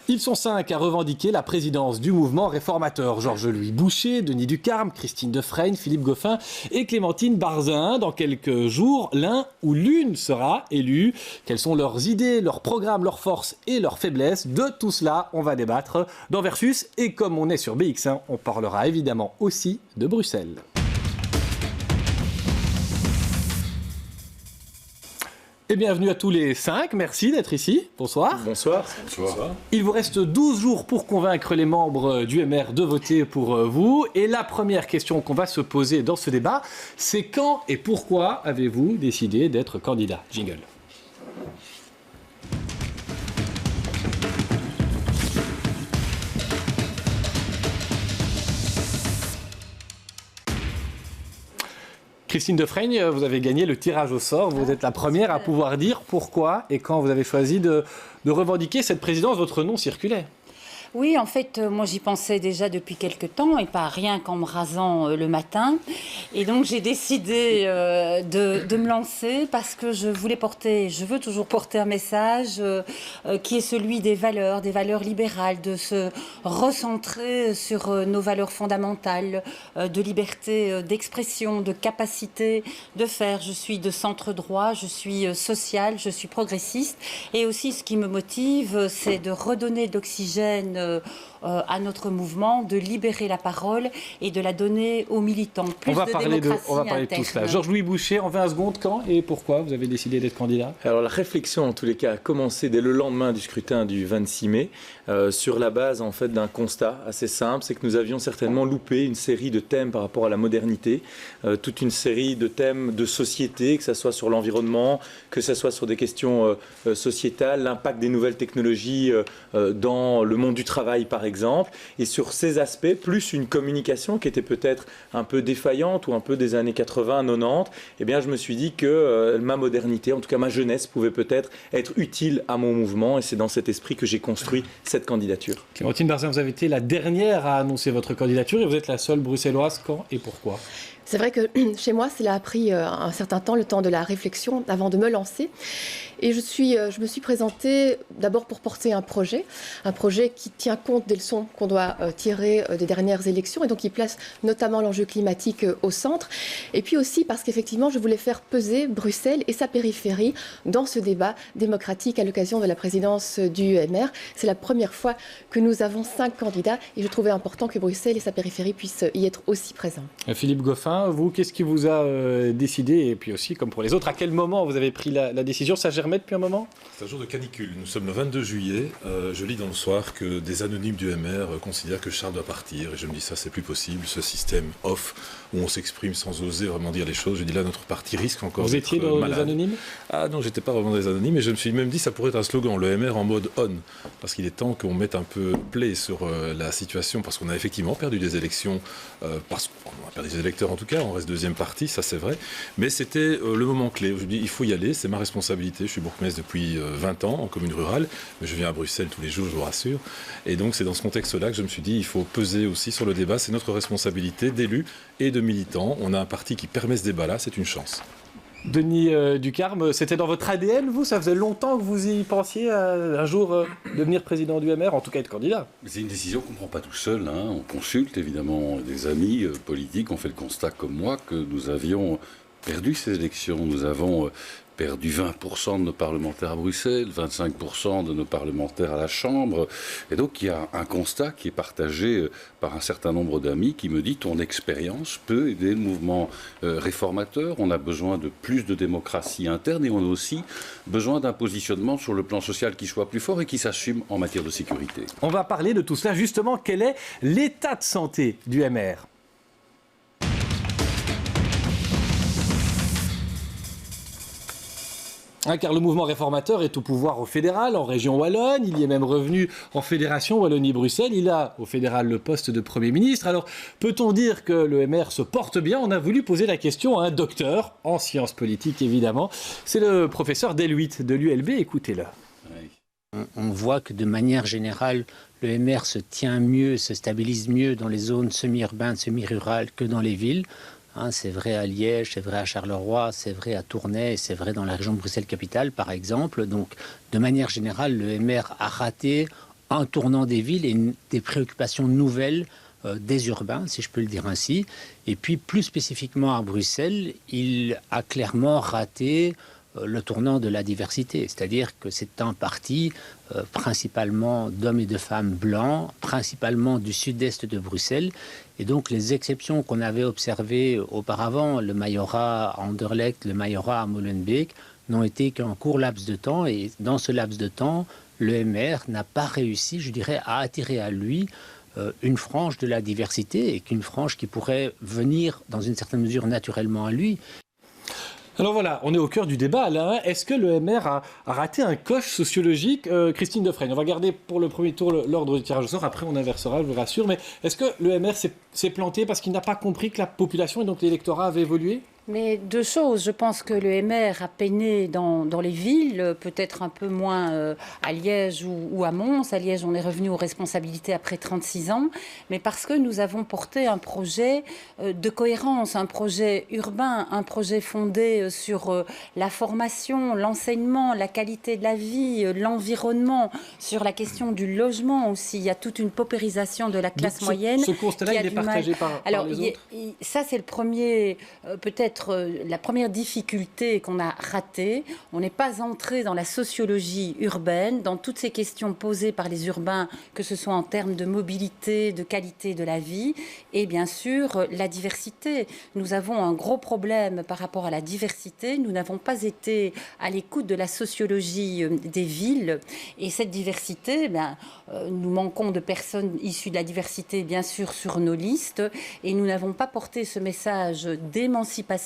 Ils sont 5 à revendiquer la présidence du mouvement réformateur. Georges-Louis Boucher, Denis Ducarme, Christine Defraigne, Philippe Goffin et Clémentine Barzin. Dans quelques jours, l'un ou l'une sera élu. Quelles sont leurs idées, leurs programmes, leurs forces et leurs faiblesses? De tout cela, on va débattre dans Versus. Et comme on est sur BX1, on parlera évidemment aussi de Bruxelles. Et bienvenue à tous les 5, merci d'être ici. Bonsoir. Bonsoir. Bonsoir. Il vous reste 12 jours pour convaincre les membres du MR de voter pour vous. Et la première question qu'on va se poser dans ce débat, c'est quand et pourquoi avez-vous décidé d'être candidat? Jingle. Christine Defraigne, vous avez gagné le tirage au sort. Vous êtes la première à pouvoir dire pourquoi et quand vous avez choisi de revendiquer cette présidence. Votre nom circulait. Oui, en fait, moi j'y pensais déjà depuis quelque temps et pas rien qu'en me rasant le matin. Et donc j'ai décidé de me lancer parce que je veux toujours porter un message qui est celui des valeurs libérales, de se recentrer sur nos valeurs fondamentales, de liberté d'expression, de capacité de faire. Je suis de centre droit, je suis sociale, je suis progressiste. Et aussi ce qui me motive, c'est de redonner de l'oxygène à notre mouvement, de libérer la parole et de la donner aux militants. On va parler de tout cela. Georges-Louis Boucher, en 20 secondes, quand et pourquoi vous avez décidé d'être candidat? Alors la réflexion, en tous les cas, a commencé dès le lendemain du scrutin du 26 mai, sur la base en fait d'un constat assez simple, c'est que nous avions certainement loupé une série de thèmes par rapport à la modernité, toute une série de thèmes de société, que ce soit sur l'environnement, que ce soit sur des questions sociétales, l'impact des nouvelles technologies dans le monde du travail par exemple, et sur ces aspects, plus une communication qui était peut-être un peu défaillante ou un peu des années 80-90, eh bien je me suis dit que ma modernité, en tout cas ma jeunesse, pouvait peut-être être utile à mon mouvement, et c'est dans cet esprit que j'ai construit cette candidature. Clémentine Barzin, vous avez été la dernière à annoncer votre candidature et vous êtes la seule bruxelloise. Quand et pourquoi? C'est vrai que chez moi, cela a pris un certain temps, le temps de la réflexion avant de me lancer. Et je me suis présentée d'abord pour porter un projet qui tient compte des leçons qu'on doit tirer des dernières élections et donc qui place notamment l'enjeu climatique au centre. Et puis aussi parce qu'effectivement, je voulais faire peser Bruxelles et sa périphérie dans ce débat démocratique à l'occasion de la présidence du MR. C'est la première fois que nous avons 5 candidats et je trouvais important que Bruxelles et sa périphérie puissent y être aussi présents. Philippe Goffin, vous, qu'est-ce qui vous a décidé? Et puis aussi, comme pour les autres, à quel moment vous avez pris la décision? Ça germait depuis un moment? C'est un jour de canicule. Nous sommes le 22 juillet. Je lis dans le soir que des anonymes du MR considèrent que Charles doit partir. Et je me dis, ça, c'est plus possible. Ce système off, où on s'exprime sans oser vraiment dire les choses. Je dis là, notre parti risque encore Vous étiez dans les anonymes? Ah non, j'étais pas vraiment dans les anonymes. Mais je me suis même dit, ça pourrait être un slogan, le MR en mode on. Parce qu'il est temps qu'on mette un peu play sur la situation. Parce qu'on a effectivement perdu des élections. Parce qu'on a perdu des électeurs en tout cas. On reste deuxième parti, ça c'est vrai. Mais c'était le moment clé. Où je me dis, il faut y aller. C'est ma responsabilité. Je suis bourgmestre depuis 20 ans en commune rurale, mais je viens à Bruxelles tous les jours, je vous rassure. Et donc c'est dans ce contexte-là que je me suis dit, il faut peser aussi sur le débat. C'est notre responsabilité d'élus et de militants. On a un parti qui permet ce débat-là, c'est une chance. Denis Ducarme, c'était dans votre ADN, vous? Ça faisait longtemps que vous y pensiez un jour devenir président du MR, en tout cas être candidat? C'est une décision qu'on ne prend pas tout seul. On consulte évidemment des amis politiques. On fait le constat comme moi que nous avions perdu ces élections. Nous avons perdu 20% de nos parlementaires à Bruxelles, 25% de nos parlementaires à la Chambre. Et donc il y a un constat qui est partagé par un certain nombre d'amis qui me dit ton expérience peut aider le mouvement réformateur. On a besoin de plus de démocratie interne et on a aussi besoin d'un positionnement sur le plan social qui soit plus fort et qui s'assume en matière de sécurité. On va parler de tout cela justement. Quel est l'état de santé du MR? Car le mouvement réformateur est au pouvoir au fédéral, en région wallonne. Il y est même revenu en fédération Wallonie-Bruxelles. Il a au fédéral le poste de Premier ministre. Alors, peut-on dire que le MR se porte bien? On a voulu poser la question à un docteur, en sciences politiques évidemment. C'est le professeur Deluit de l'ULB. Écoutez-le. On voit que de manière générale, le MR se tient mieux, se stabilise mieux dans les zones semi-urbaines, semi-rurales que dans les villes. C'est vrai à Liège, c'est vrai à Charleroi, c'est vrai à Tournai, c'est vrai dans la région de Bruxelles-Capitale, par exemple. Donc, de manière générale, le MR a raté un tournant des villes et des préoccupations nouvelles des urbains, si je peux le dire ainsi. Et puis, plus spécifiquement à Bruxelles, il a clairement raté le tournant de la diversité. C'est-à-dire que c'est un parti principalement d'hommes et de femmes blancs, principalement du sud-est de Bruxelles. Et donc, les exceptions qu'on avait observées auparavant, le majorat à Anderlecht, le majorat à Molenbeek, n'ont été qu'un court laps de temps. Et dans ce laps de temps, le MR n'a pas réussi, je dirais, à attirer à lui une frange de la diversité et qu'une frange qui pourrait venir dans une certaine mesure naturellement à lui. Alors voilà, on est au cœur du débat, Alain. Est-ce que le MR a raté un coche sociologique? Christine Defraigne, on va garder pour le premier tour l'ordre du tirage au sort, après on inversera, je vous rassure. Mais est-ce que le MR s'est planté parce qu'il n'a pas compris que la population et donc l'électorat avaient évolué? Mais deux choses. Je pense que le MR a peiné dans les villes, peut-être un peu moins à Liège ou à Mons. À Liège, on est revenu aux responsabilités après 36 ans. Mais parce que nous avons porté un projet de cohérence, un projet urbain, un projet fondé sur la formation, l'enseignement, la qualité de la vie, l'environnement, sur la question du logement aussi. Il y a toute une paupérisation de la classe moyenne. Ce constat-là, il est partagé par les autres. Ça, c'est le premier, peut-être la première difficulté qu'on a ratée. On n'est pas entré dans la sociologie urbaine, dans toutes ces questions posées par les urbains, que ce soit en termes de mobilité, de qualité de la vie, et bien sûr la diversité. Nous avons un gros problème par rapport à la diversité. Nous n'avons pas été à l'écoute de la sociologie des villes, et cette diversité, nous manquons de personnes issues de la diversité, bien sûr, sur nos listes, et nous n'avons pas porté ce message d'émancipation,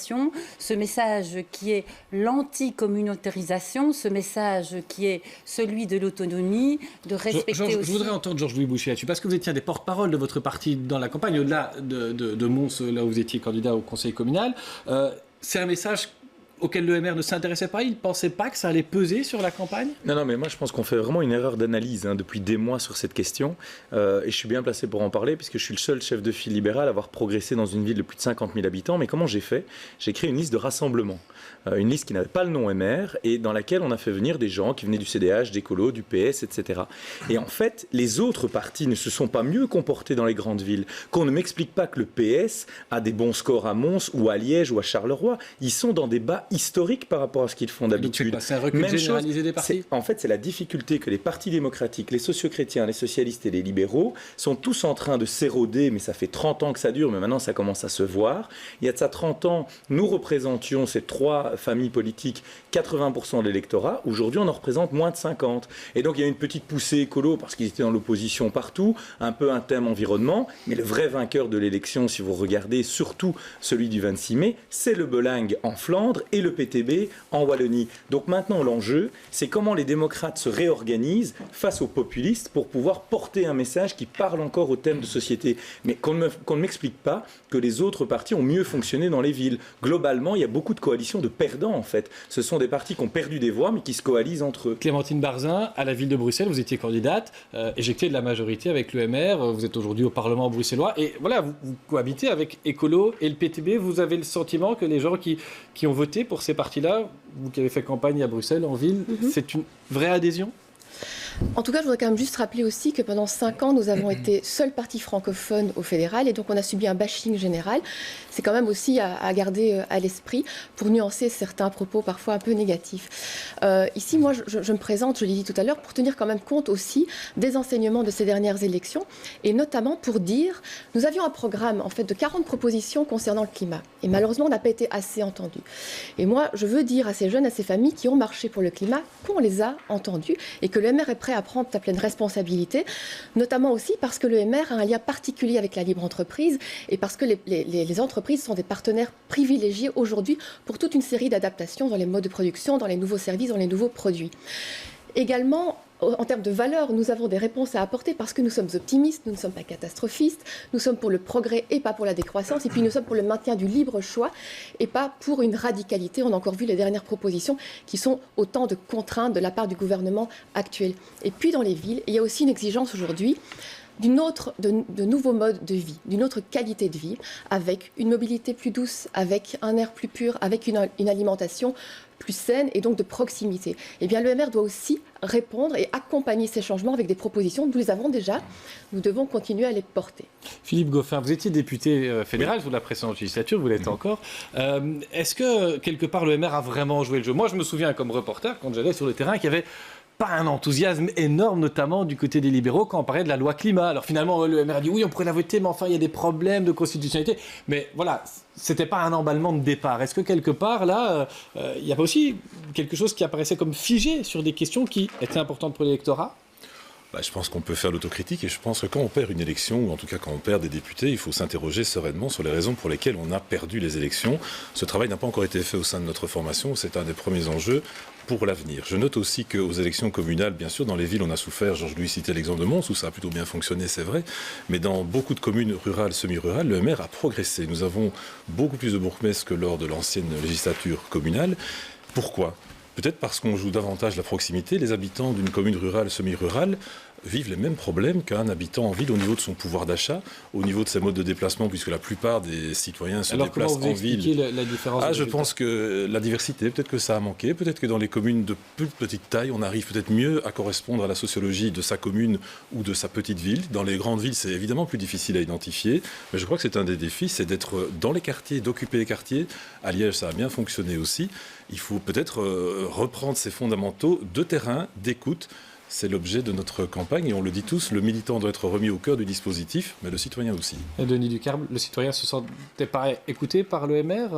ce message qui est l'anti-communautarisation, ce message qui est celui de l'autonomie, de respecter aussi... Je voudrais entendre Georges-Louis Boucher là-dessus, parce que vous étiez un des porte-parole de votre parti dans la campagne, au-delà de Mons, là où vous étiez candidat au conseil communal. C'est un message auquel le MR ne s'intéressait pas? Il ne pensait pas que ça allait peser sur la campagne? Non, mais moi je pense qu'on fait vraiment une erreur d'analyse depuis des mois sur cette question. Et je suis bien placé pour en parler, puisque je suis le seul chef de file libéral à avoir progressé dans une ville de plus de 50 000 habitants. Mais comment j'ai fait? J'ai créé une liste de rassemblement. Une liste qui n'avait pas le nom MR et dans laquelle on a fait venir des gens qui venaient du CDH, d'Écolo, du PS, etc. Et en fait, les autres partis ne se sont pas mieux comportés dans les grandes villes. Qu'on ne m'explique pas que le PS a des bons scores à Mons ou à Liège ou à Charleroi. Ils sont dans des bas historiques par rapport à ce qu'ils font d'habitude. C'est un recul généralisé des partis? En fait, c'est la difficulté que les partis démocratiques, les socio-chrétiens, les socialistes et les libéraux sont tous en train de s'éroder, mais ça fait 30 ans que ça dure, mais maintenant ça commence à se voir. Il y a de ça 30 ans, nous représentions ces trois familles politiques 80% de l'électorat. Aujourd'hui, on en représente moins de 50%. Et donc, il y a une petite poussée écolo parce qu'ils étaient dans l'opposition partout, un peu un thème environnement. Mais le vrai vainqueur de l'élection, si vous regardez surtout celui du 26 mai, c'est le Belingue en Flandre et le PTB en Wallonie. Donc maintenant, l'enjeu, c'est comment les démocrates se réorganisent face aux populistes pour pouvoir porter un message qui parle encore aux thèmes de société. Mais qu'on ne m'explique pas que les autres partis ont mieux fonctionné dans les villes. Globalement, il y a beaucoup de coalitions de perdants, en fait. Ce sont des partis qui ont perdu des voix, mais qui se coalisent entre eux. Clémentine Barzin, à la ville de Bruxelles, vous étiez candidate, éjectée de la majorité avec le MR, vous êtes aujourd'hui au Parlement bruxellois, et voilà, vous cohabitez avec Écolo et le PTB. Vous avez le sentiment que les gens qui ont voté pour ces partis-là, vous qui avez fait campagne à Bruxelles, en ville, c'est une vraie adhésion? En tout cas, je voudrais quand même juste rappeler aussi que pendant 5 ans, nous avons été seul parti francophone au fédéral et donc on a subi un bashing général. C'est quand même aussi à garder à l'esprit pour nuancer certains propos parfois un peu négatifs. Ici, moi, je me présente, je l'ai dit tout à l'heure, pour tenir quand même compte aussi des enseignements de ces dernières élections et notamment pour dire, nous avions un programme en fait de 40 propositions concernant le climat et malheureusement, on n'a pas été assez entendu. Et moi, je veux dire à ces jeunes, à ces familles qui ont marché pour le climat, qu'on les a entendus et que le MR est prêt à prendre sa pleine responsabilité, notamment aussi parce que le MR a un lien particulier avec la libre entreprise et parce que les entreprises sont des partenaires privilégiés aujourd'hui pour toute une série d'adaptations dans les modes de production, dans les nouveaux services, dans les nouveaux produits. Également, en termes de valeurs, nous avons des réponses à apporter parce que nous sommes optimistes, nous ne sommes pas catastrophistes, nous sommes pour le progrès et pas pour la décroissance, et puis nous sommes pour le maintien du libre choix et pas pour une radicalité. On a encore vu les dernières propositions qui sont autant de contraintes de la part du gouvernement actuel. Et puis dans les villes, il y a aussi une exigence aujourd'hui de nouveaux modes de vie, d'une autre qualité de vie, avec une mobilité plus douce, avec un air plus pur, avec une alimentation plus saine et donc de proximité. Eh bien, l'EMR doit aussi répondre et accompagner ces changements avec des propositions. Nous les avons déjà, nous devons continuer à les porter. Philippe Goffin, vous étiez député fédéral sous la précédente législature, vous l'êtes encore. Est-ce que, quelque part, l'EMR a vraiment joué le jeu? Moi, je me souviens, comme reporter, quand j'allais sur le terrain, qu'il y avait pas un enthousiasme énorme, notamment du côté des libéraux, quand on parlait de la loi climat. Alors finalement, l'EMR a dit oui, on pourrait la voter, mais enfin, il y a des problèmes de constitutionnalité. Mais voilà, c'était pas un emballement de départ. Est-ce que quelque part, là, il y a pas aussi quelque chose qui apparaissait comme figé sur des questions qui étaient importantes pour l'électorat? Je pense qu'on peut faire l'autocritique et je pense que quand on perd une élection, ou en tout cas quand on perd des députés, il faut s'interroger sereinement sur les raisons pour lesquelles on a perdu les élections. Ce travail n'a pas encore été fait au sein de notre formation, c'est un des premiers enjeux pour l'avenir. Je note aussi qu'aux élections communales, bien sûr, dans les villes, on a souffert. Georges-Louis citait l'exemple de Mons, où ça a plutôt bien fonctionné, c'est vrai. Mais dans beaucoup de communes rurales, semi-rurales, le maire a progressé. Nous avons beaucoup plus de bourgmestres que lors de l'ancienne législature communale. Pourquoi ? Peut-être parce qu'on joue davantage la proximité. Les habitants d'une commune rurale, semi-rurale, vivent les mêmes problèmes qu'un habitant en ville au niveau de son pouvoir d'achat, au niveau de ses modes de déplacement, puisque la plupart des citoyens se déplacent en ville. La différence je pense que la diversité, peut-être que ça a manqué, peut-être que dans les communes de plus petite taille, on arrive peut-être mieux à correspondre à la sociologie de sa commune ou de sa petite ville. Dans les grandes villes, c'est évidemment plus difficile à identifier, mais je crois que c'est un des défis, c'est d'être dans les quartiers, d'occuper les quartiers. À Liège, ça a bien fonctionné aussi. Il faut peut-être reprendre ces fondamentaux de terrain, d'écoute. C'est l'objet de notre campagne et on le dit tous, le militant doit être remis au cœur du dispositif, mais le citoyen aussi. Et Denis Ducarme, le citoyen se sentait pas écouté par l'EMR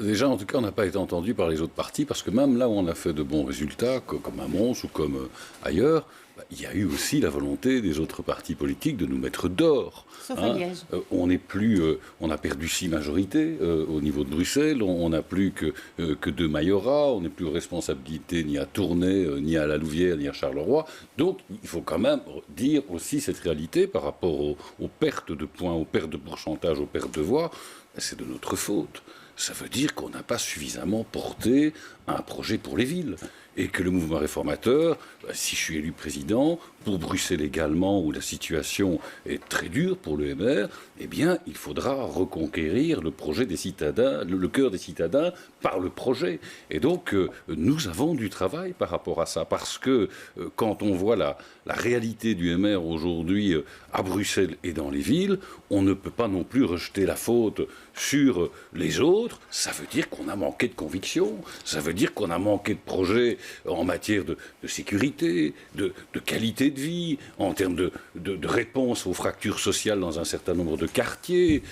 Déjà, en tout cas, on n'a pas été entendu par les autres partis, parce que même là où on a fait de bons résultats, comme à Mons ou comme ailleurs, il y a eu aussi la volonté des autres partis politiques de nous mettre dehors. Sauf à Liège. On a perdu 6 majorités au niveau de Bruxelles, on n'a plus que 2 mayorats, on n'est plus aux responsabilités ni à Tournai, ni à la Louvière, ni à Charleroi. Donc il faut quand même dire aussi cette réalité par rapport aux pertes de points, aux pertes de pourcentage, aux pertes de voix. C'est de notre faute. Ça veut dire qu'on n'a pas suffisamment porté un projet pour les villes. Et que le mouvement réformateur, si je suis élu président, pour Bruxelles également, où la situation est très dure pour l'EMR, eh bien, il faudra reconquérir le projet des citadins, le cœur des citadins par le projet. Et donc, nous avons du travail par rapport à ça, parce que quand on voit la réalité du MR aujourd'hui à Bruxelles et dans les villes, on ne peut pas non plus rejeter la faute sur les autres. Ça veut dire qu'on a manqué de conviction, ça veut dire qu'on a manqué de projets en matière de sécurité, de qualité de vie, en termes de réponse aux fractures sociales dans un certain nombre de quartiers.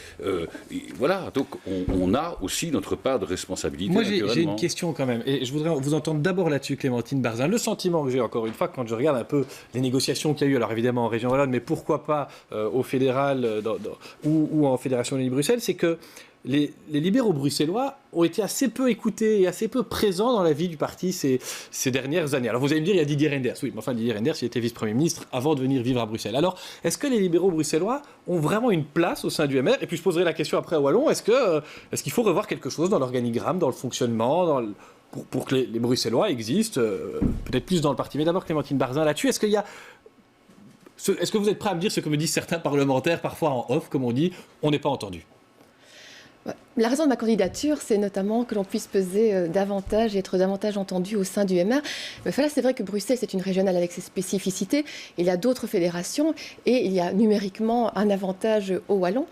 Voilà, donc on a aussi notre part de responsabilité. Moi, j'ai une question quand même, et je voudrais vous entendre d'abord là-dessus, Clémentine Barzin. Le sentiment que j'ai, encore une fois, quand je regarde un peu les négociations qu'il y a eu, alors évidemment en région Wallonne, mais pourquoi pas au fédéral ou en Fédération Wallonie-Bruxelles, c'est que les libéraux bruxellois ont été assez peu écoutés et assez peu présents dans la vie du parti ces dernières années. Alors vous allez me dire, il y a Didier Reynders. Oui, mais enfin Didier Reynders, il était vice-premier ministre avant de venir vivre à Bruxelles. Alors, est-ce que les libéraux bruxellois ont vraiment une place au sein du MR? Et puis je poserai la question après à Wallon, est-ce qu'il faut revoir quelque chose dans l'organigramme, dans le fonctionnement, pour que les Bruxellois existent, peut-être plus dans le parti? Mais d'abord, Clémentine Barzin, là-dessus, est-ce que vous êtes prêt à me dire ce que me disent certains parlementaires, parfois en off, comme on dit, on n'est pas entendu? La raison de ma candidature, c'est notamment que l'on puisse peser davantage et être davantage entendu au sein du MR. Mais là, c'est vrai que Bruxelles, c'est une régionale avec ses spécificités. Il y a d'autres fédérations et il y a numériquement un avantage au Wallon.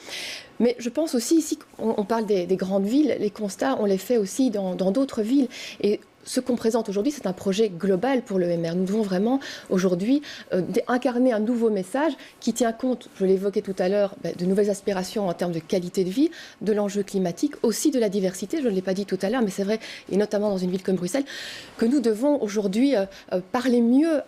Mais je pense aussi ici, on parle des grandes villes, les constats, on les fait aussi dans d'autres villes. Et ce qu'on présente aujourd'hui, c'est un projet global pour le MR. Nous devons vraiment aujourd'hui incarner un nouveau message qui tient compte, je l'évoquais tout à l'heure, de nouvelles aspirations en termes de qualité de vie, de l'enjeu climatique, aussi de la diversité, je ne l'ai pas dit tout à l'heure, mais c'est vrai, et notamment dans une ville comme Bruxelles, que nous devons aujourd'hui parler mieux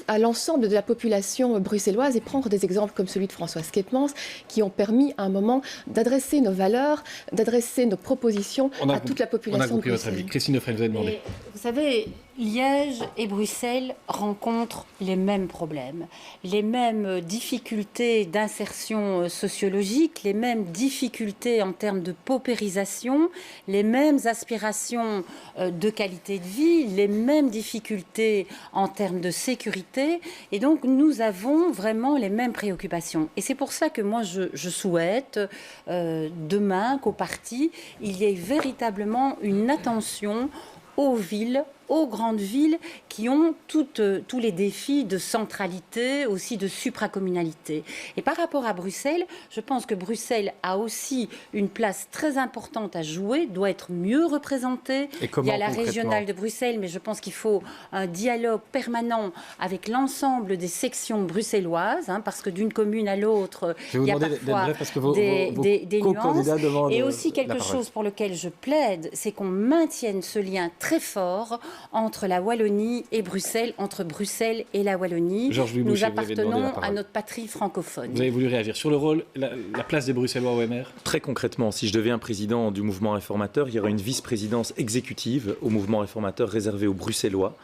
à l'ensemble de la population bruxelloise et prendre des exemples comme celui de Françoise Keepmans, qui ont permis à un moment d'adresser nos valeurs, d'adresser nos propositions à toute la population. On a compris votre avis. Christine Defrenne, vous avez demandé. Vous savez, Liège et Bruxelles rencontrent les mêmes problèmes, les mêmes difficultés d'insertion sociologique, les mêmes difficultés en termes de paupérisation, les mêmes aspirations de qualité de vie, les mêmes difficultés en termes de sécurité. Et donc, nous avons vraiment les mêmes préoccupations. Et c'est pour ça que moi, je souhaite demain qu'au parti, il y ait véritablement une attention aux villes, aux grandes villes qui ont tous les défis de centralité, aussi de supracommunalité. Et par rapport à Bruxelles, je pense que Bruxelles a aussi une place très importante à jouer, doit être mieux représentée. Il y a la régionale de Bruxelles, mais je pense qu'il faut un dialogue permanent avec l'ensemble des sections bruxelloises, parce que d'une commune à l'autre, il y a parfois des nuances. Et aussi quelque chose pour lequel je plaide, c'est qu'on maintienne ce lien très fort entre la Wallonie et Bruxelles, entre Bruxelles et la Wallonie. Nous appartenons à notre patrie francophone. Vous avez voulu réagir sur le rôle, la place des Bruxellois au MR? Très concrètement, si je deviens président du mouvement réformateur, il y aura une vice-présidence exécutive au mouvement réformateur réservée aux Bruxellois.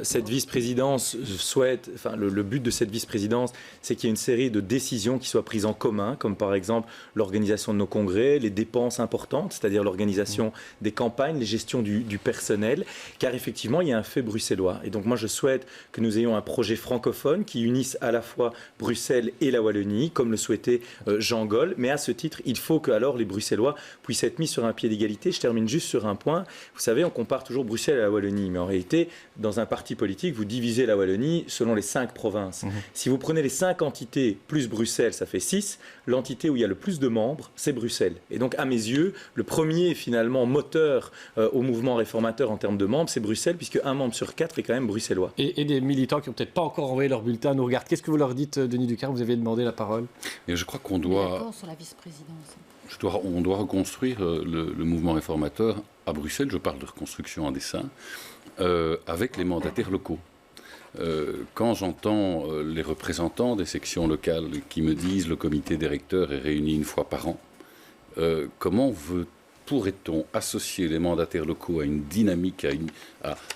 Cette vice-présidence souhaite, le but de cette vice-présidence, c'est qu'il y ait une série de décisions qui soient prises en commun, comme par exemple l'organisation de nos congrès, les dépenses importantes, c'est-à-dire l'organisation des campagnes, les gestions du personnel, car effectivement, il y a un fait bruxellois. Et donc moi, je souhaite que nous ayons un projet francophone qui unisse à la fois Bruxelles et la Wallonie, comme le souhaitait Jean Gol. Mais à ce titre, il faut que alors les Bruxellois puissent être mis sur un pied d'égalité. Je termine juste sur un point. Vous savez, on compare toujours Bruxelles à la Wallonie. Mais en réalité, dans un parti politique, vous divisez la Wallonie selon les 5 provinces. Si vous prenez les 5 entités plus Bruxelles, ça fait 6. L'entité où il y a le plus de membres, c'est Bruxelles. Et donc, à mes yeux, le premier, finalement, moteur au mouvement réformateur en termes de membres, c'est Bruxelles, puisque un membre sur 4 est quand même bruxellois. Et des militants qui n'ont peut-être pas encore envoyé leur bulletin nous regardent. Qu'est-ce que vous leur dites, Denis Ducarme? Vous avez demandé la parole. Et je crois qu'on doit... D'accord sur la vice-présidence. On doit reconstruire le mouvement réformateur à Bruxelles. Je parle de reconstruction en dessin, avec les mandataires locaux. Quand j'entends les représentants des sections locales qui me disent le comité des recteurs est réuni une fois par an, comment pourrait-on associer les mandataires locaux à une dynamique,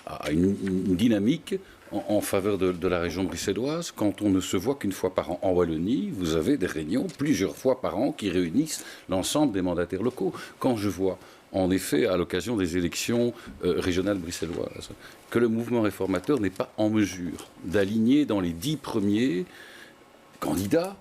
à une dynamique en faveur de la région bruxelloise quand on ne se voit qu'une fois par an? En Wallonie, vous avez des réunions plusieurs fois par an qui réunissent l'ensemble des mandataires locaux. Quand je vois, en effet, à l'occasion des élections régionales bruxelloises, que le mouvement réformateur n'est pas en mesure d'aligner dans les 10 premiers candidats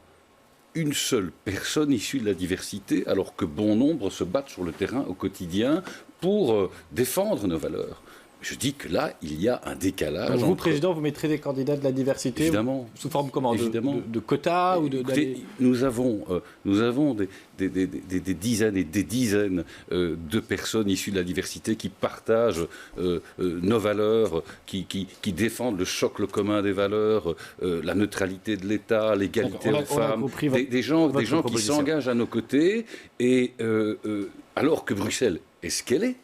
une seule personne issue de la diversité, alors que bon nombre se battent sur le terrain au quotidien pour défendre nos valeurs. Je dis que là, il y a un décalage. Donc vous, Président, vous mettrez des candidats de la diversité? Évidemment. Sous forme comment? Évidemment. De quotas ou Écoutez, nous avons des dizaines et des dizaines de personnes issues de la diversité qui partagent nos valeurs, qui défendent le socle commun des valeurs, la neutralité de l'État, l'égalité aux femmes, des gens qui s'engagent à nos côtés, et alors que Bruxelles est ce qu'elle est,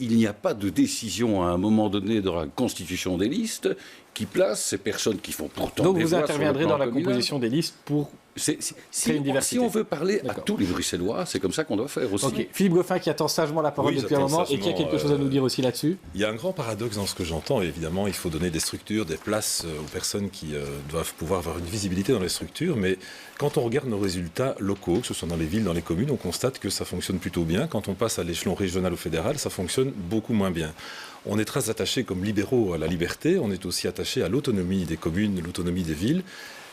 il n'y a pas de décision à un moment donné dans la constitution des listes qui place ces personnes qui font pourtant donc des vous voix interviendrez sur le plan dans la communal. composition des listes pour si on veut parler à tous les Bruxellois, c'est comme ça qu'on doit faire aussi. Okay. Philippe Goffin qui attend sagement la parole depuis un moment et qui a quelque chose à nous dire aussi là-dessus. Il y a un grand paradoxe dans ce que j'entends. Évidemment, il faut donner des structures, des places aux personnes qui doivent pouvoir avoir une visibilité dans les structures. Mais quand on regarde nos résultats locaux, que ce soit dans les villes, dans les communes, on constate que ça fonctionne plutôt bien. Quand on passe à l'échelon régional ou fédéral, ça fonctionne beaucoup moins bien. On est très attaché comme libéraux à la liberté. On est aussi attaché à l'autonomie des communes, l'autonomie des villes.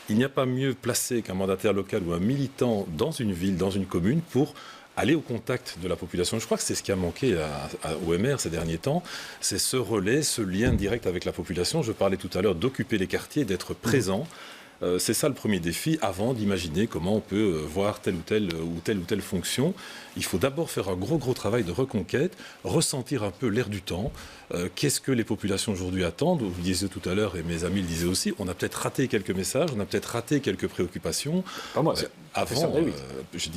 Il n'y a pas mieux placé qu'un mandataire local ou un militant dans une ville, dans une commune, pour aller au contact de la population. Je crois que c'est ce qui a manqué au MR ces derniers temps, c'est ce relais, ce lien direct avec la population. Je parlais tout à l'heure d'occuper les quartiers, d'être présent. C'est ça le premier défi, avant d'imaginer comment on peut voir telle ou telle fonction. Il faut d'abord faire un gros travail de reconquête, ressentir un peu l'air du temps. Qu'est-ce que les populations aujourd'hui attendent? Vous le disiez tout à l'heure, et mes amis le disaient aussi, on a peut-être raté quelques messages, on a peut-être raté quelques préoccupations. Pas moi. avant, oui. j'ai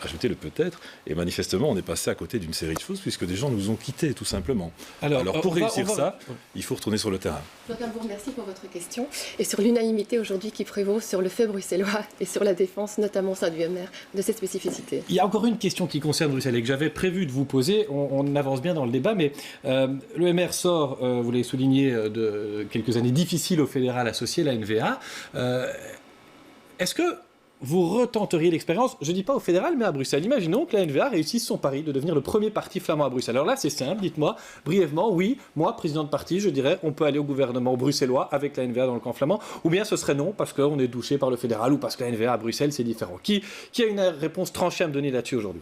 ajouté le peut-être, et manifestement, on est passé à côté d'une série de choses, puisque des gens nous ont quittés, tout simplement. Alors pour réussir ça, il faut retourner sur le terrain. Je voudrais vous remercier pour votre question et sur l'unanimité aujourd'hui qui prévaut sur le fait bruxellois et sur la défense, notamment au sein du MR, de cette spécificité. Il y a encore une question qui concerne Bruxelles et que j'avais prévu de vous poser. On avance bien dans le débat, mais le MR sort, vous l'avez souligné, de quelques années difficiles au fédéral associé, la NVA. Est-ce que vous retenteriez l'expérience, je ne dis pas au fédéral, mais à Bruxelles? Imaginons que la NVA réussisse son pari de devenir le premier parti flamand à Bruxelles. Alors là, c'est simple, dites-moi brièvement, oui, moi, président de parti, je dirais, on peut aller au gouvernement bruxellois avec la NVA dans le camp flamand, ou bien ce serait non, parce qu'on est douché par le fédéral, ou parce que la NVA à Bruxelles, c'est différent. Qui a une réponse tranchée à me donner là-dessus aujourd'hui?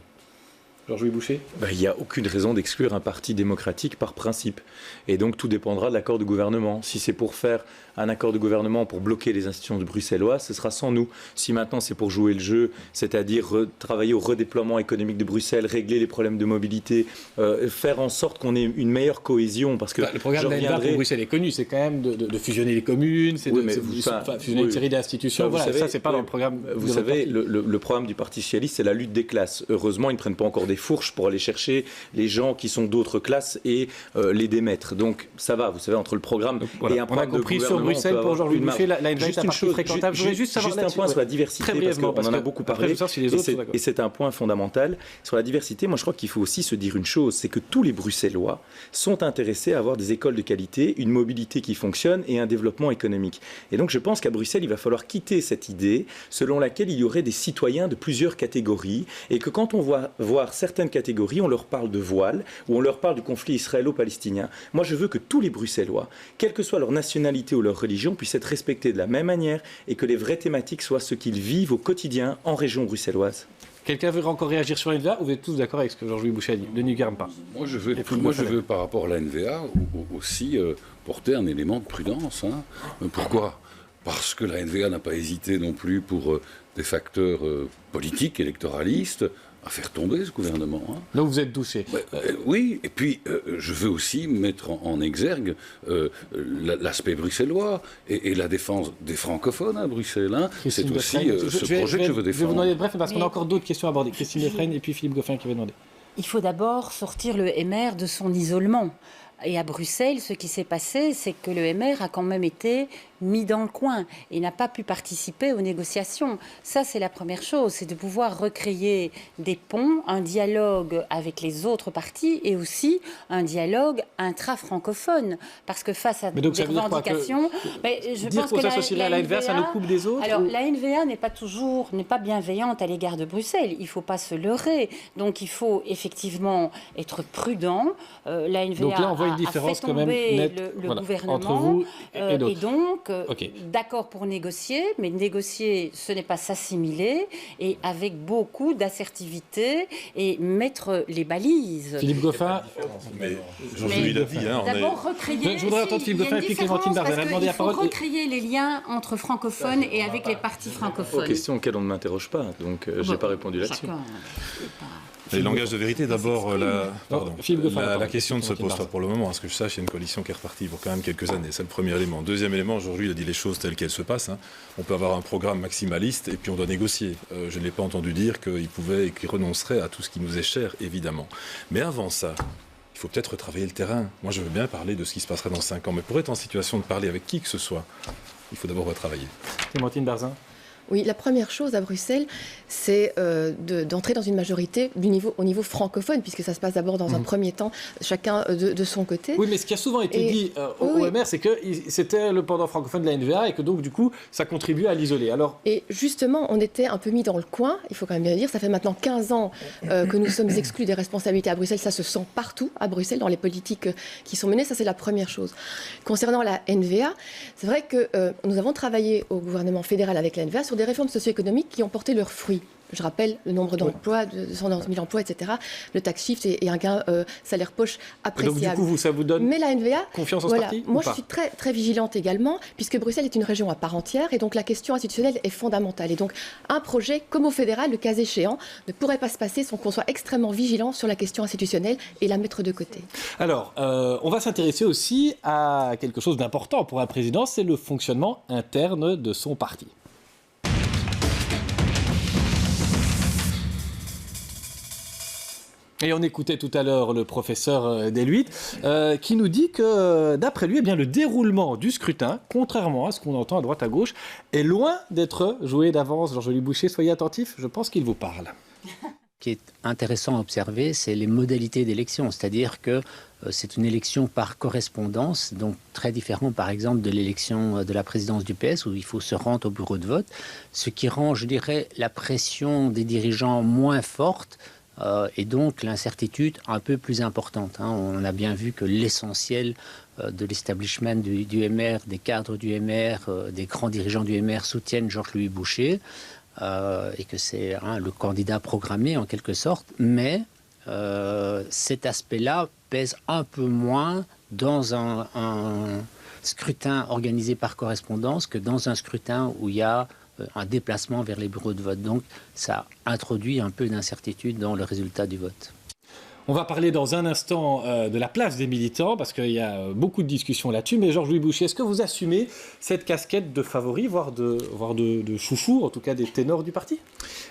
Georges-Louis Boucher? Il n'y a aucune raison d'exclure un parti démocratique par principe. Et donc tout dépendra de l'accord de gouvernement. Si c'est pour faire un accord de gouvernement pour bloquer les institutions bruxelloises, ce sera sans nous. Si maintenant c'est pour jouer le jeu, c'est-à-dire travailler au redéploiement économique de Bruxelles, régler les problèmes de mobilité, faire en sorte qu'on ait une meilleure cohésion. Parce que le programme de la NVA pour Bruxelles est connu, c'est quand même de fusionner les communes, c'est fusionner une série d'institutions. Voilà, ça, c'est pas dans le programme. Vous savez, le programme du Parti socialiste, c'est la lutte des classes. Heureusement, ils ne prennent pas encore des fourches pour aller chercher les gens qui sont d'autres classes et les démettre. Donc ça va, vous savez, entre le programme et un programme de gouvernement. Bruxelles pour Georges-Louis Boucher, la NVA est un parti fréquentable. Je voudrais juste savoir un point sur la diversité, parce qu'on en a beaucoup parlé, et c'est un point fondamental. Sur la diversité, moi je crois qu'il faut aussi se dire une chose, c'est que tous les Bruxellois sont intéressés à avoir des écoles de qualité, une mobilité qui fonctionne et un développement économique. Et donc je pense qu'à Bruxelles, il va falloir quitter cette idée selon laquelle il y aurait des citoyens de plusieurs catégories, et que quand on voit voir certaines catégories, on leur parle de voile, ou on leur parle du conflit israélo-palestinien. Moi je veux que tous les Bruxellois, quelle que soit leur nationalité ou leur religion, puissent être respectés de la même manière et que les vraies thématiques soient ce qu'ils vivent au quotidien en région bruxelloise. Quelqu'un veut encore réagir sur la NVA ou vous êtes tous d'accord avec ce que Georges-Louis Boucher a dit? Denis Garmpa. Moi je veux par rapport à la NVA aussi porter un élément de prudence. Pourquoi? Parce que la NVA n'a pas hésité non plus pour des facteurs politiques, électoralistes, à faire tomber ce gouvernement. Donc vous êtes douché. Oui, et puis je veux aussi mettre en exergue l'aspect bruxellois et la défense des francophones à Bruxelles. C'est aussi ce projet que je veux défendre. Je vais vous demander de bref, parce qu'on a encore d'autres questions à aborder. Christine Defrene et puis Philippe Goffin qui va demander. Il faut d'abord sortir le MR de son isolement. Et à Bruxelles, ce qui s'est passé, c'est que le MR a quand même été mis dans le coin et n'a pas pu participer aux négociations. Ça, c'est la première chose, c'est de pouvoir recréer des ponts, un dialogue avec les autres partis et aussi un dialogue intra-francophone. Parce que face à des revendications... je pense que s'associerait à la NVA, ça nous coupe des autres? Alors, la NVA n'est pas bienveillante à l'égard de Bruxelles. Il ne faut pas se leurrer. Donc, il faut effectivement être prudent. La NVA donc là, on voit une différence quand même nette, le gouvernement entre vous et d'autres. Et donc, d'accord pour négocier, mais négocier, ce n'est pas s'assimiler, et avec beaucoup d'assertivité et mettre les balises. Philippe Goffin. Mais Georges-Louis l'a dit. D'abord, recréer. Je voudrais entendre Philippe Goffin et puis Clémentine Barzin. Il faut recréer les liens entre francophones et avec les partis francophones. Aux questions auxquelles on ne m'interroge pas, donc je n'ai pas répondu là-dessus. Les langages de vérité, d'abord, la question ne se pose pas pour le moment. À ce que je sache, il y a une coalition qui est repartie pour quand même quelques années. C'est le premier élément. Deuxième élément, aujourd'hui, il a dit les choses telles qu'elles se passent. On peut avoir un programme maximaliste et puis on doit négocier. Je ne l'ai pas entendu dire qu'il pouvait et qu'il renoncerait à tout ce qui nous est cher, évidemment. Mais avant ça, il faut peut-être retravailler le terrain. Moi, je veux bien parler de ce qui se passera dans 5 ans. Mais pour être en situation de parler avec qui que ce soit, il faut d'abord retravailler. Clémentine Barzin. Oui, la première chose à Bruxelles, c'est d'entrer dans une majorité au niveau francophone, puisque ça se passe d'abord dans un premier temps, chacun de son côté. Oui, mais ce qui a souvent été dit au MR, c'est que c'était le pendant francophone de la NVA et que donc, du coup, ça contribue à l'isoler. Et justement, on était un peu mis dans le coin, il faut quand même bien le dire. Ça fait maintenant 15 ans que nous sommes exclus des responsabilités à Bruxelles. Ça se sent partout à Bruxelles, dans les politiques qui sont menées. Ça, c'est la première chose. Concernant la NVA, c'est vrai que nous avons travaillé au gouvernement fédéral avec la NVA sur des réformes socio-économiques qui ont porté leurs fruits. Je rappelle le nombre d'emplois, 211 000 emplois, etc. Le tax shift et un gain salaire poche appréciable. Donc du coup, ça vous donne confiance en ce parti? Moi, je suis très, très vigilante également, puisque Bruxelles est une région à part entière, et donc la question institutionnelle est fondamentale. Et donc, un projet, comme au fédéral, le cas échéant, ne pourrait pas se passer sans qu'on soit extrêmement vigilant sur la question institutionnelle et la mettre de côté. Alors, on va s'intéresser aussi à quelque chose d'important pour un président, c'est le fonctionnement interne de son parti. Et on écoutait tout à l'heure le professeur Deluit qui nous dit que, d'après lui, eh bien, le déroulement du scrutin, contrairement à ce qu'on entend à droite à gauche, est loin d'être joué d'avance. Georges-Louis Boucher, soyez attentifs, je pense qu'il vous parle. Ce qui est intéressant à observer, c'est les modalités d'élection, c'est-à-dire que c'est une élection par correspondance, donc très différent par exemple de l'élection de la présidence du PS où il faut se rendre au bureau de vote, ce qui rend, je dirais, la pression des dirigeants moins forte et donc l'incertitude un peu plus importante. On a bien vu que l'essentiel de l'establishment du MR, des cadres du MR, des grands dirigeants du MR soutiennent Georges-Louis Boucher et que c'est le candidat programmé en quelque sorte, mais cet aspect-là pèse un peu moins dans un scrutin organisé par correspondance que dans un scrutin où il y a un déplacement vers les bureaux de vote. Donc ça introduit un peu d'incertitude dans le résultat du vote. On va parler dans un instant de la place des militants, parce qu'il y a beaucoup de discussions là-dessus. Mais Georges-Louis Boucher, est-ce que vous assumez cette casquette de favori, voire de chouchou, en tout cas des ténors du parti ?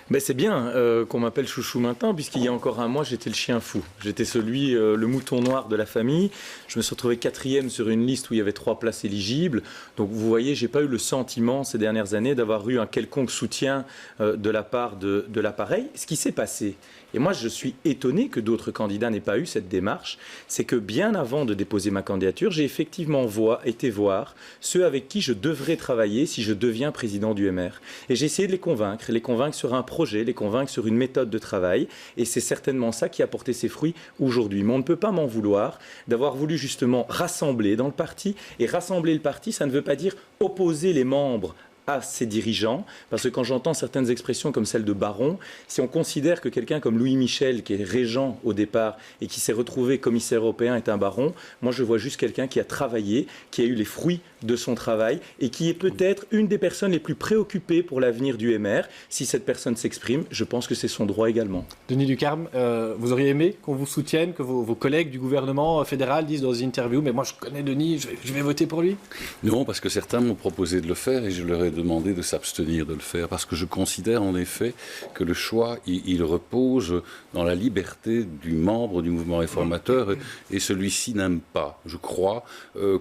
Ben c'est bien qu'on m'appelle chouchou maintenant, puisqu'il y a encore un mois, j'étais le chien fou. J'étais celui, le mouton noir de la famille. Je me suis retrouvé 4e sur une liste où il y avait 3 places éligibles. Donc vous voyez, j'ai pas eu le sentiment ces dernières années d'avoir eu un quelconque soutien de la part de l'appareil. Ce qui s'est passé, et moi je suis étonné que d'autres candidats n'aient pas eu cette démarche, c'est que bien avant de déposer ma candidature, j'ai effectivement été voir ceux avec qui je devrais travailler si je deviens président du MR. Et j'ai essayé de les convaincre sur un projet, les convaincre sur une méthode de travail. Et c'est certainement ça qui a porté ses fruits aujourd'hui. Mais on ne peut pas m'en vouloir d'avoir voulu justement rassembler dans le parti. Et rassembler le parti, ça ne veut pas dire opposer les membres à ses dirigeants, parce que quand j'entends certaines expressions comme celle de baron, si on considère que quelqu'un comme Louis Michel, qui est régent au départ et qui s'est retrouvé commissaire européen, est un baron, moi je vois juste quelqu'un qui a travaillé, qui a eu les fruits de son travail et qui est peut-être une des personnes les plus préoccupées pour l'avenir du MR. Si cette personne s'exprime, je pense que c'est son droit également. Denis Ducarme, vous auriez aimé qu'on vous soutienne, que vos collègues du gouvernement fédéral disent dans une interview « mais moi je connais Denis, je vais voter pour lui ». Non, parce que certains m'ont proposé de le faire et je leur ai demandé de s'abstenir de le faire, parce que je considère en effet que le choix, il repose dans la liberté du membre du mouvement réformateur et celui-ci n'aime pas, je crois,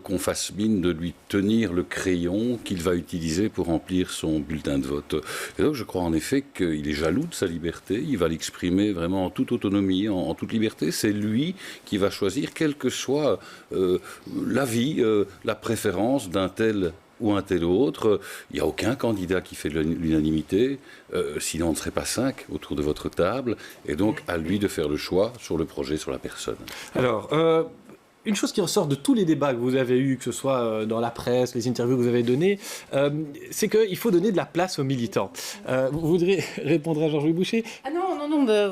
qu'on fasse mine de lui tenir le crayon qu'il va utiliser pour remplir son bulletin de vote. Et donc je crois en effet qu'il est jaloux de sa liberté, il va l'exprimer vraiment en toute autonomie, en toute liberté. C'est lui qui va choisir, quel que soit l'avis, la préférence d'un tel ou un tel autre. Il n'y a aucun candidat qui fait l'unanimité, sinon on ne serait pas 5 autour de votre table, et donc à lui de faire le choix sur le projet, sur la personne. Alors, une chose qui ressort de tous les débats que vous avez eus, que ce soit dans la presse, les interviews que vous avez données, c'est qu'il faut donner de la place aux militants. Vous voudriez répondre à Georges-Louis Boucher ? Ah non,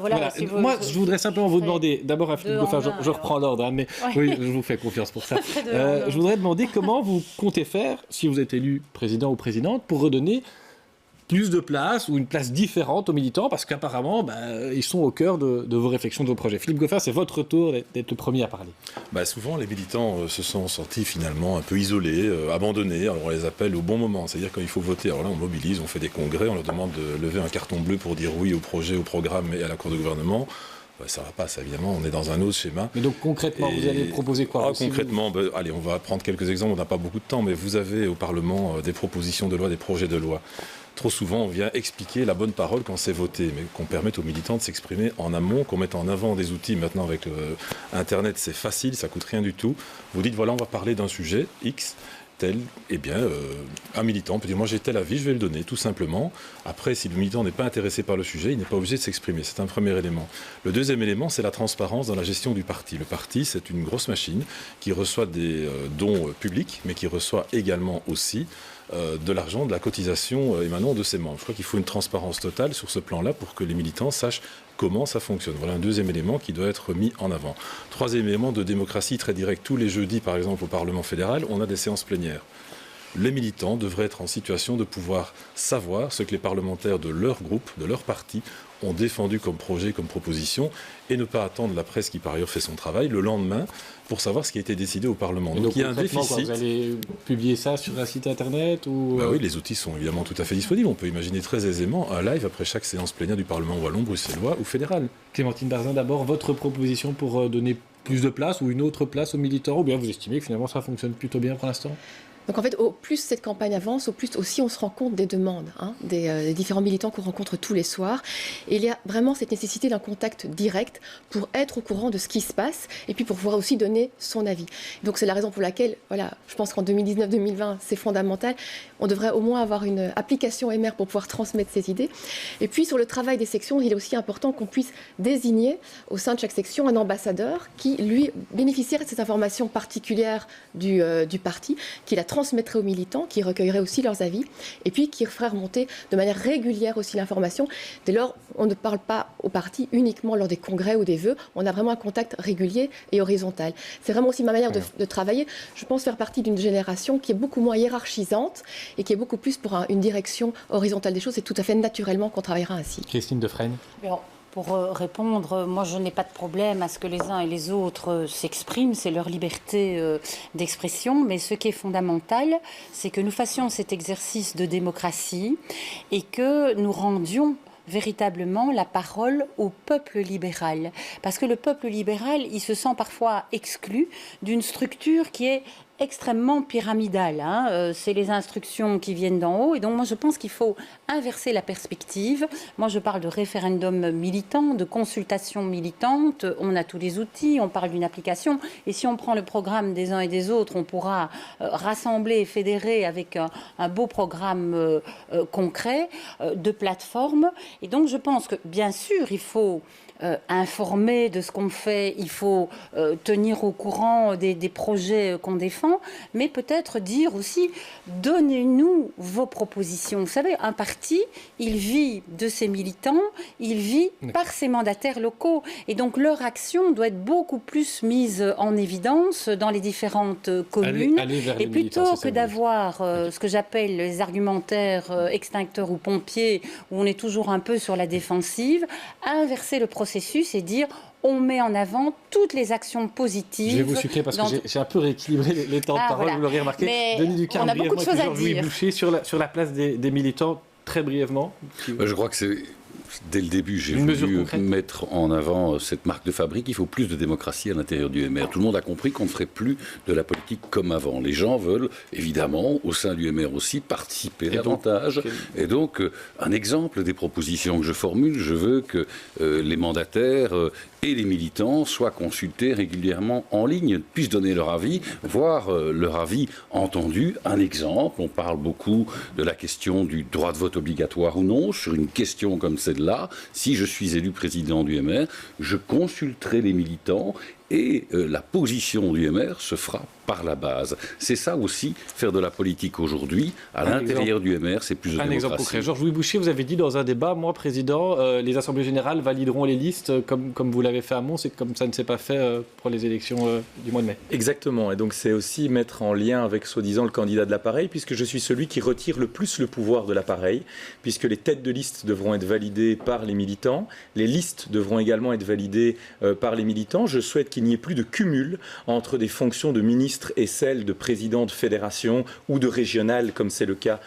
voilà. Si vous, moi, je voudrais simplement vous demander, d'abord à Philippe Goffin, je reprends l'ordre, mais oui, je vous fais confiance pour ça. Je voudrais demander comment vous comptez faire, si vous êtes élu président ou présidente, pour redonner plus de place ou une place différente aux militants, parce qu'apparemment, ils sont au cœur de vos réflexions, de vos projets. Philippe Goffin, c'est votre tour d'être le premier à parler. Souvent, les militants se sont sentis finalement un peu isolés, abandonnés. Alors on les appelle au bon moment, c'est-à-dire quand il faut voter. Alors là, on mobilise, on fait des congrès, on leur demande de lever un carton bleu pour dire oui au projet, au programme et à l'accord de gouvernement. Ça ne va pas, ça, évidemment, on est dans un autre schéma. Mais donc concrètement, vous allez proposer quoi concrètement, allez, on va prendre quelques exemples, on n'a pas beaucoup de temps, mais vous avez au Parlement des propositions de loi, des projets de loi. Trop souvent, on vient expliquer la bonne parole quand c'est voté, mais qu'on permette aux militants de s'exprimer en amont, qu'on mette en avant des outils. Maintenant, avec Internet, c'est facile, ça coûte rien du tout. Vous dites, voilà, on va parler d'un sujet X, tel, eh bien, un militant peut dire, moi j'ai tel avis, je vais le donner, tout simplement. Après, si le militant n'est pas intéressé par le sujet, il n'est pas obligé de s'exprimer. C'est un premier élément. Le deuxième élément, c'est la transparence dans la gestion du parti. Le parti, c'est une grosse machine qui reçoit des dons publics, mais qui reçoit également aussi de l'argent, de la cotisation émanant de ses membres. Je crois qu'il faut une transparence totale sur ce plan-là pour que les militants sachent comment ça fonctionne. Voilà un deuxième élément qui doit être mis en avant. Troisième élément de démocratie très directe. Tous les jeudis, par exemple, au Parlement fédéral, on a des séances plénières. les militants devraient être en situation de pouvoir savoir ce que les parlementaires de leur groupe, de leur parti, ont défendu comme projet, comme proposition, et ne pas attendre la presse qui par ailleurs fait son travail le lendemain pour savoir ce qui a été décidé au Parlement. Donc il y a un déficit. Vous allez publier ça sur un site internet ou... Oui, les outils sont évidemment tout à fait disponibles. On peut imaginer très aisément un live après chaque séance plénière du Parlement wallon, bruxellois ou fédéral. Clémentine Barzin, d'abord, votre proposition pour donner plus de place ou une autre place aux militants, ou bien vous estimez que finalement ça fonctionne plutôt bien pour l'instant ? Donc en fait, au plus cette campagne avance, au plus aussi on se rend compte des demandes des différents militants qu'on rencontre tous les soirs. Et il y a vraiment cette nécessité d'un contact direct pour être au courant de ce qui se passe et puis pour pouvoir aussi donner son avis. Donc c'est la raison pour laquelle, voilà, je pense qu'en 2019-2020, c'est fondamental. On devrait au moins avoir une application MR pour pouvoir transmettre ses idées. Et puis sur le travail des sections, il est aussi important qu'on puisse désigner au sein de chaque section un ambassadeur qui, lui, bénéficierait de cette information particulière du parti, qui la transmettrait aux militants, qui recueillerait aussi leurs avis, et puis qui ferait remonter de manière régulière aussi l'information. Dès lors, on ne parle pas au parti uniquement lors des congrès ou des vœux, on a vraiment un contact régulier et horizontal. C'est vraiment aussi ma manière de travailler. Je pense faire partie d'une génération qui est beaucoup moins hiérarchisante et qui est beaucoup plus pour une direction horizontale des choses. C'est tout à fait naturellement qu'on travaillera ainsi. Christine Defrenne. Pour répondre, moi je n'ai pas de problème à ce que les uns et les autres s'expriment, c'est leur liberté d'expression, mais ce qui est fondamental, c'est que nous fassions cet exercice de démocratie et que nous rendions véritablement la parole au peuple libéral. Parce que le peuple libéral, il se sent parfois exclu d'une structure qui est extrêmement pyramidale. C'est les instructions qui viennent d'en haut. Et donc, moi, je pense qu'il faut inverser la perspective. Moi, je parle de référendum militant, de consultation militante. On a tous les outils, on parle d'une application. Et si on prend le programme des uns et des autres, on pourra rassembler et fédérer avec un beau programme concret de plateforme. Et donc, je pense que, bien sûr, il faut informer de ce qu'on fait, il faut tenir au courant des projets qu'on défend, mais peut-être dire aussi, donnez-nous vos propositions. Vous savez, un parti, il vit de ses militants, il vit par ses mandataires locaux, et donc leur action doit être beaucoup plus mise en évidence dans les différentes communes, et plutôt que d'avoir ce que j'appelle les argumentaires extincteurs ou pompiers, où on est toujours un peu sur la défensive, inverser le processus et dire on met en avant toutes les actions positives. Je vais vous sucrer parce que j'ai un peu rééquilibré les temps de parole, voilà. vous l'aurez remarqué. Mais Denis Ducarme, on a beaucoup de choses à Louis dire. Boucher sur la place des militants, très brièvement. Je crois que c'est... Dès le début, j'ai voulu mettre en avant cette marque de fabrique. Il faut plus de démocratie à l'intérieur du MR. Tout le monde a compris qu'on ne ferait plus de la politique comme avant. Les gens veulent, évidemment, au sein du MR aussi, participer davantage. Et donc, un exemple des propositions que je formule, je veux que les mandataires et les militants soient consultés régulièrement en ligne, puissent donner leur avis, voir leur avis entendu. Un exemple, on parle beaucoup de la question du droit de vote obligatoire ou non. Sur une question comme celle-là, si je suis élu président du MR, je consulterai les militants et la position du MR se fera par la base. C'est ça aussi, faire de la politique aujourd'hui. À l'intérieur du MR, c'est plus de démocratie. Un exemple concret. Georges-Louis Boucher, vous avez dit dans un débat, moi, président, les assemblées générales valideront les listes comme vous l'avez fait à Mons et comme ça ne s'est pas fait pour les élections du mois de mai. Exactement. Et donc, c'est aussi mettre en lien avec, soi-disant, le candidat de l'appareil, puisque je suis celui qui retire le plus le pouvoir de l'appareil, puisque les têtes de liste devront être validées par les militants. Les listes devront également être validées par les militants. Je souhaite qu'il n'y ait plus de cumul entre des fonctions de ministre et celles de président de fédération ou de régional, comme c'est le cas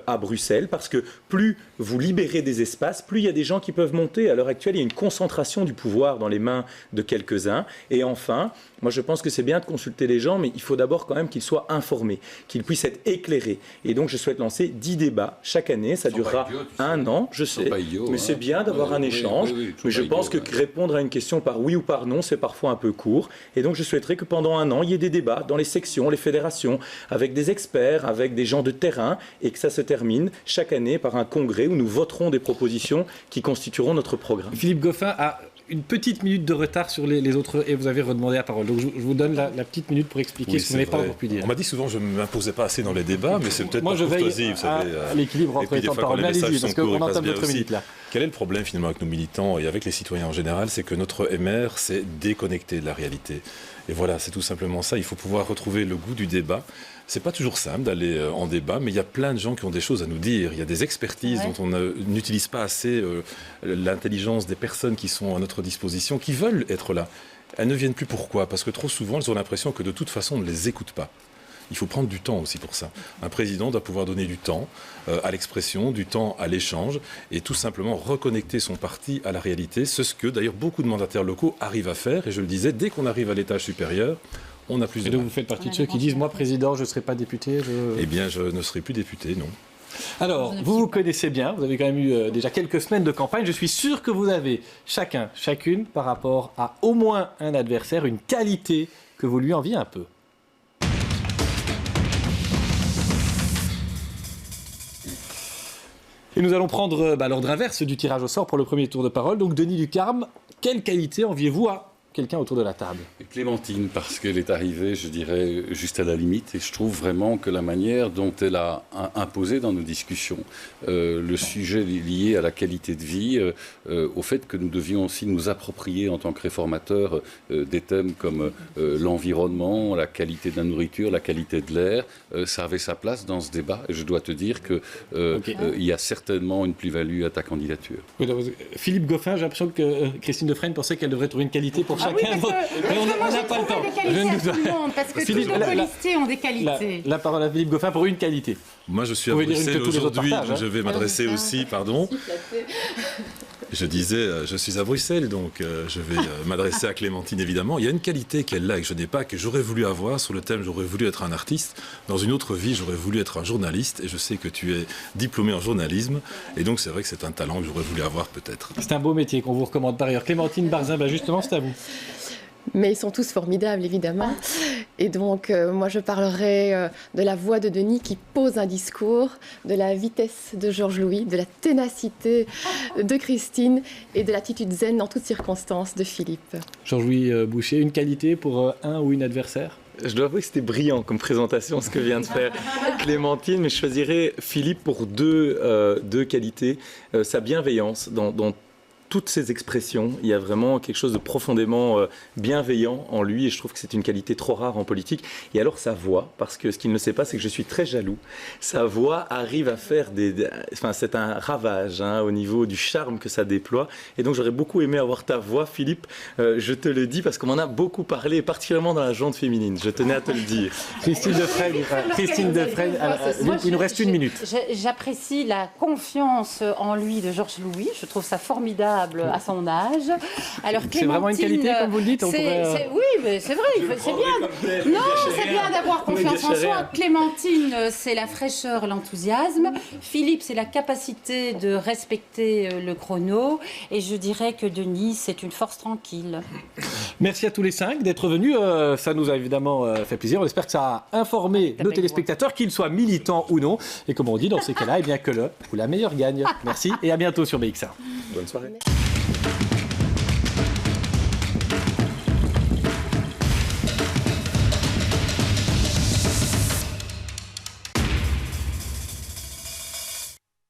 à Bruxelles, parce que plus vous libérez des espaces, plus il y a des gens qui peuvent monter. À l'heure actuelle, il y a une concentration du pouvoir dans les mains de quelques-uns. Et enfin, moi je pense que c'est bien de consulter les gens, mais il faut d'abord quand même qu'ils soient informés, qu'ils puissent être éclairés. Et donc je souhaite lancer 10 débats chaque année, ça durera un an, je sais, mais c'est bien d'avoir un échange. Mais je pense que répondre à une question par oui ou par non, c'est parfois un peu court. Et donc je souhaiterais que pendant un an, il y ait des débats dans les sections, les fédérations, avec des experts, avec des gens de terrain, et que ça se termine chaque année par un congrès où nous voterons des propositions qui constitueront notre programme. Philippe Goffin a une petite minute de retard sur les autres et vous avez redemandé la parole. Donc je vous donne la petite minute pour expliquer ce que vous n'avez pas encore pu dire. On m'a dit souvent que je ne m'imposais pas assez dans les débats, mais c'est peut-être moi, pas courtoisie, vous savez. À l'équilibre entre les temps de parole. Allez-y, parce qu'on entame votre minute là. Quel est le problème finalement avec nos militants et avec les citoyens en général? C'est que notre MR s'est déconnecté de la réalité. Et voilà, c'est tout simplement ça. Il faut pouvoir retrouver le goût du débat. C'est pas toujours simple d'aller en débat, mais il y a plein de gens qui ont des choses à nous dire. Il y a des expertises dont on n'utilise pas assez l'intelligence des personnes qui sont à notre disposition, qui veulent être là. Elles ne viennent plus pourquoi ? Parce que trop souvent, elles ont l'impression que de toute façon, on ne les écoute pas. Il faut prendre du temps aussi pour ça. Un président doit pouvoir donner du temps à l'expression, du temps à l'échange et tout simplement reconnecter son parti à la réalité. C'est ce que d'ailleurs beaucoup de mandataires locaux arrivent à faire. Et je le disais, dès qu'on arrive à l'étage supérieur, on a plus de... Et donc vous faites partie de ceux qui disent « Moi, président, je ne serai pas député ». Eh bien, je ne serai plus député, non. Alors, vous connaissez bien, vous avez quand même eu déjà quelques semaines de campagne. Je suis sûr que vous avez chacune, par rapport à au moins un adversaire, une qualité que vous lui enviez un peu. Et nous allons prendre l'ordre inverse du tirage au sort pour le premier tour de parole. Donc, Denis Ducarme, quelle qualité enviez-vous à quelqu'un autour de la table? Clémentine, parce qu'elle est arrivée, je dirais, juste à la limite. Et je trouve vraiment que la manière dont elle a imposé dans nos discussions le sujet lié à la qualité de vie, au fait que nous devions aussi nous approprier en tant que réformateurs des thèmes comme l'environnement, la qualité de la nourriture, la qualité de l'air, ça avait sa place dans ce débat. Et je dois te dire que il y a certainement une plus-value à ta candidature. Philippe Goffin, j'ai l'impression que Christine Defrenne pensait qu'elle devrait trouver une qualité pour chacun. Oui, mais on n'a pas le temps. Parce que tous nos listés ont des qualités. La parole à Philippe Goffin pour une qualité. Moi, je suis à Bruxelles aujourd'hui. Je vais m'adresser aussi, Je disais, je suis à Bruxelles, donc je vais m'adresser à Clémentine, évidemment. Il y a une qualité qu'elle a et que je n'ai pas, que j'aurais voulu avoir sur le thème « J'aurais voulu être un artiste ». Dans une autre vie, j'aurais voulu être un journaliste. Et je sais que tu es diplômé en journalisme. Et donc, c'est vrai que c'est un talent que j'aurais voulu avoir, peut-être. C'est un beau métier qu'on vous recommande par ailleurs. Clémentine Barzin, justement, c'est à vous. Mais ils sont tous formidables, évidemment. Et donc, moi, je parlerai de la voix de Denis qui pose un discours, de la vitesse de Georges Louis, de la ténacité de Christine et de l'attitude zen dans toutes circonstances de Philippe. Georges-Louis Boucher, une qualité pour un ou une adversaire? Je dois avouer que c'était brillant comme présentation, ce que vient de faire Clémentine, mais je choisirais Philippe pour deux qualités. Sa bienveillance dans toutes ces expressions, il y a vraiment quelque chose de profondément bienveillant en lui et je trouve que c'est une qualité trop rare en politique. Et alors sa voix, parce que ce qu'il ne sait pas, c'est que je suis très jaloux. Sa voix arrive à faire c'est un ravage au niveau du charme que ça déploie. Et donc j'aurais beaucoup aimé avoir ta voix, Philippe. Je te le dis parce qu'on m'en a beaucoup parlé, particulièrement dans la jante féminine. Je tenais à te le dire. Christine Defrenne, il nous reste une minute. J'apprécie la confiance en lui de Georges Louis. Je trouve ça formidable à son âge. Alors, c'est vraiment une qualité, comme vous le dites. Oui, mais c'est vrai, c'est bien. Non, c'est bien d'avoir confiance en soi. Clémentine, c'est la fraîcheur, l'enthousiasme. Philippe, c'est la capacité de respecter le chrono. Et je dirais que Denis, c'est une force tranquille. Merci à tous les 5 d'être venus. Ça nous a évidemment fait plaisir. On espère que ça a informé nos téléspectateurs, qu'ils soient militants ou non. Et comme on dit dans ces cas-là, eh bien que le ou la meilleure gagne. Merci et à bientôt sur BX1. Bonne soirée.